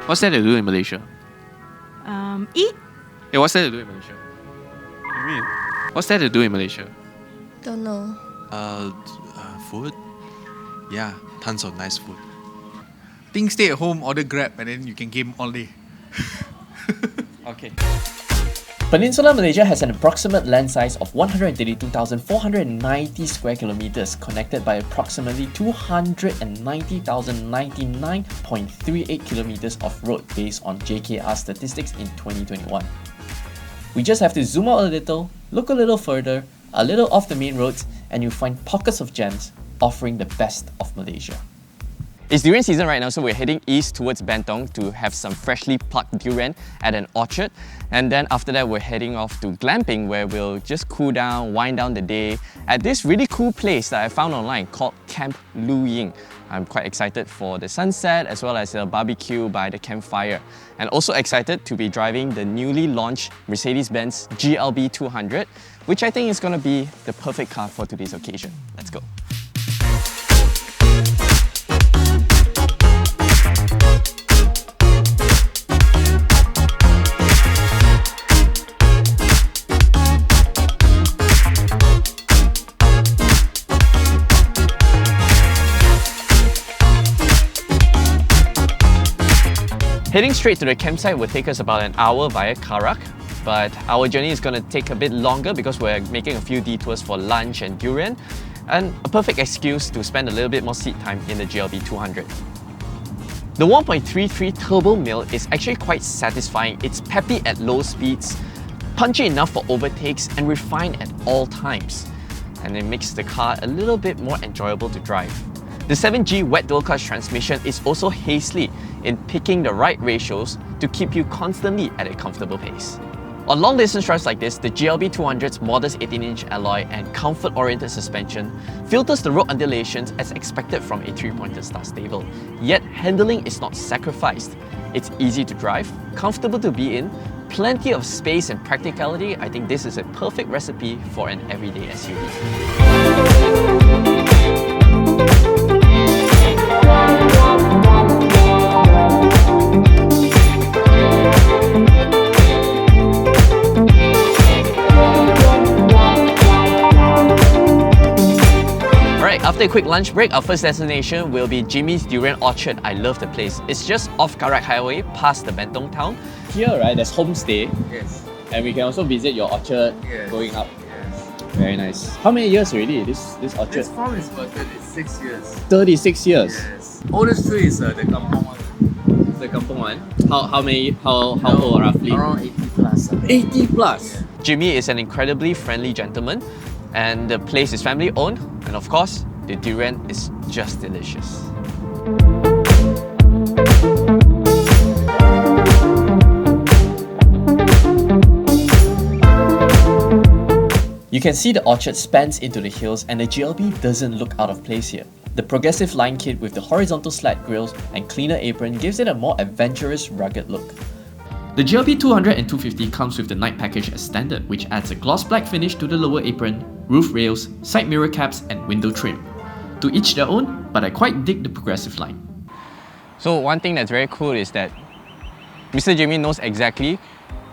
What's there to do in Malaysia? Eat. Hey, what's there to do in Malaysia? What do you mean? What's there to do in Malaysia? Don't know. Food? Yeah, tons of nice food. Think stay at home, order Grab, and then you can game all day. Okay. Peninsular Malaysia has an approximate land size of 132,490 square kilometers, connected by approximately 290,099.38 kilometers of road based on JKR statistics in 2021. We just have to zoom out a little, look a little further, a little off the main roads, and you'll find pockets of gems offering the best of Malaysia. It's durian season right now, so we're heading east towards Bentong to have some freshly plucked durian at an orchard. And then after that, we're heading off to glamping, where we'll just cool down, wind down the day at this really cool place that I found online called Camp Lu Ying. I'm quite excited for the sunset as well as a barbecue by the campfire. And also excited to be driving the newly launched Mercedes-Benz GLB 200, which I think is going to be the perfect car for today's occasion. Let's go. Heading straight to the campsite will take us about an hour via Karak, but our journey is going to take a bit longer because we're making a few detours for lunch and durian, and a perfect excuse to spend a little bit more seat time in the GLB 200. The 1.33 turbo mill is actually quite satisfying. It's peppy at low speeds, punchy enough for overtakes, and refined at all times. And it makes the car a little bit more enjoyable to drive. The 7G wet dual clutch transmission is also hasty in picking the right ratios to keep you constantly at a comfortable pace. On long distance drives like this, the GLB 200's modest 18-inch alloy and comfort-oriented suspension filters the road undulations as expected from a 3-pointed star stable. Yet handling is not sacrificed. It's easy to drive, comfortable to be in, plenty of space and practicality. I think this is a perfect recipe for an everyday SUV. After a quick lunch break, our first destination will be Jimmy's Durian Orchard. I love the place. It's just off Karak Highway, past the Bentong town. Here, right, there's homestay, Yes. and we can also visit your orchard Yes. going up. Yes. Very nice. How many years already, this orchard? This farm is for 36 years. 36 years. Yes. Oldest tree is the kampong one. The kampong one. How old roughly? Around 80 plus. 80 plus. Yeah. Jimmy is an incredibly friendly gentleman, and the place is family owned, and of course, the durian is just delicious. You can see the orchard spans into the hills, and the GLB doesn't look out of place here. The progressive line kit with the horizontal slat grills and cleaner apron gives it a more adventurous, rugged look. The GLB 200 and 250 comes with the night package as standard, which adds a gloss black finish to the lower apron, roof rails, side mirror caps, and window trim. To each their own, but I quite dig the progressive line. So one thing that's very cool is that Mr. Jimmy knows exactly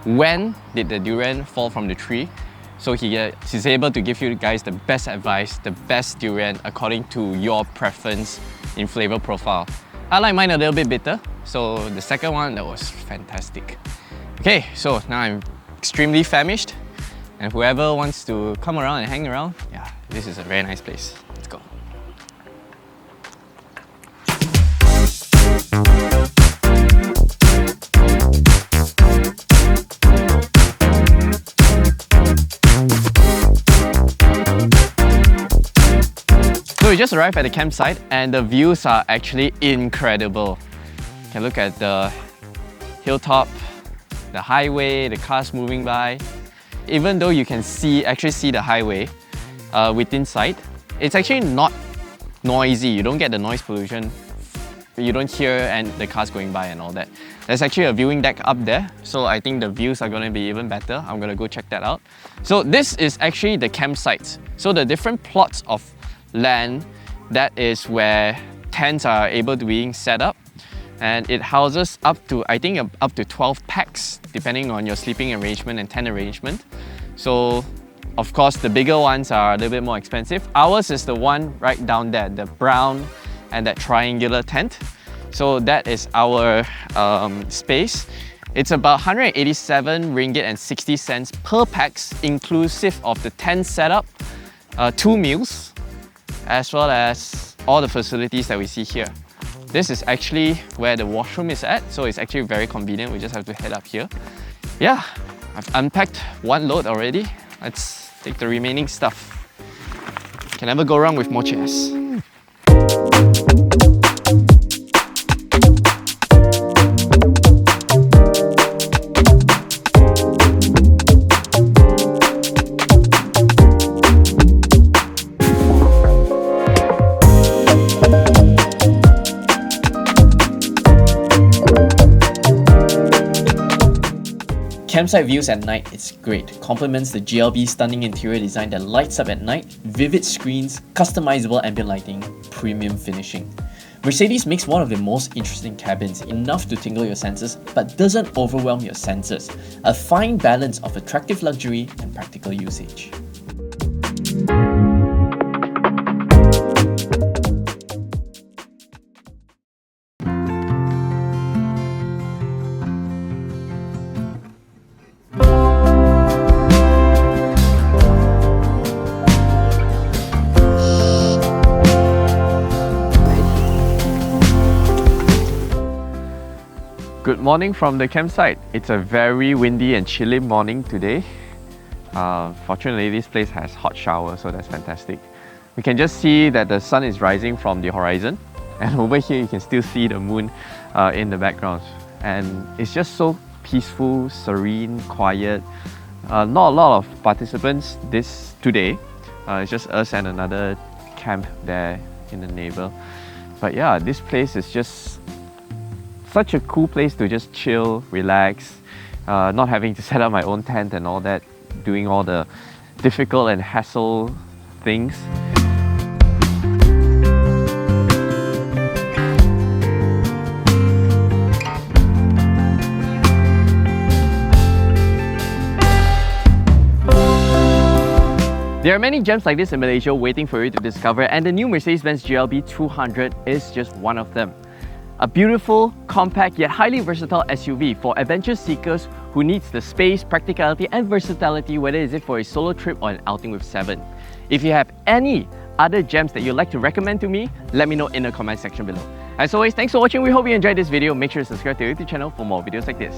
when did the durian fall from the tree. So he's able to give you guys the best advice, the best durian according to your preference in flavor profile. I like mine a little bit bitter, so the second one, that was fantastic. Okay, so now I'm extremely famished, and whoever wants to come around and hang around, yeah, this is a very nice place. Let's go. So we just arrived at the campsite, and the views are actually incredible. You can look at the hilltop, the highway, the cars moving by. Even though you can actually see the highway within sight, it's actually not noisy. You don't get the noise pollution. You don't hear the cars going by and all that. There's actually a viewing deck up there, so I think the views are going to be even better. I'm going to go check that out. So this is actually the campsite. So the different plots of land, that is where tents are able to be set up. and it houses up to, I think, up to 12 packs depending on your sleeping arrangement and tent arrangement. So of course the bigger ones are a little bit more expensive. Ours is the one right down there, the brown and that triangular tent. So that is our space. It's about 187 ringgit and 60 cents per packs, inclusive of the tent setup, 2 meals, as well as all the facilities that we see here. This is actually where the washroom is at, so it's actually very convenient. We just have to head up here. Yeah, I've unpacked one load already. Let's take the remaining stuff. Can never go wrong with more chairs. Campsite views at night, it's great. Complements the GLB stunning interior design that lights up at night, vivid screens, customizable ambient lighting, premium finishing. Mercedes makes one of the most interesting cabins, enough to tingle your senses but doesn't overwhelm your senses. A fine balance of attractive luxury and practical usage. Good morning from the campsite. It's a very windy and chilly morning today. Fortunately, this place has hot shower, so that's fantastic. We can just see that the sun is rising from the horizon, and over here you can still see the moon in the background. And it's just so peaceful, serene, quiet. Not a lot of participants today. It's just us and another camp there in the neighbor. But yeah, this place is just such a cool place to just chill, relax, not having to set up my own tent and all that, doing all the difficult and hassle things. There are many gems like this in Malaysia waiting for you to discover, and the new Mercedes-Benz GLB 200 is just one of them. A beautiful, compact yet highly versatile SUV for adventure seekers who needs the space, practicality and versatility, whether it is for a solo trip or an outing with 7. If you have any other gems that you'd like to recommend to me, let me know in the comment section below. As always, thanks for watching. We hope you enjoyed this video. Make sure to subscribe to our YouTube channel for more videos like this.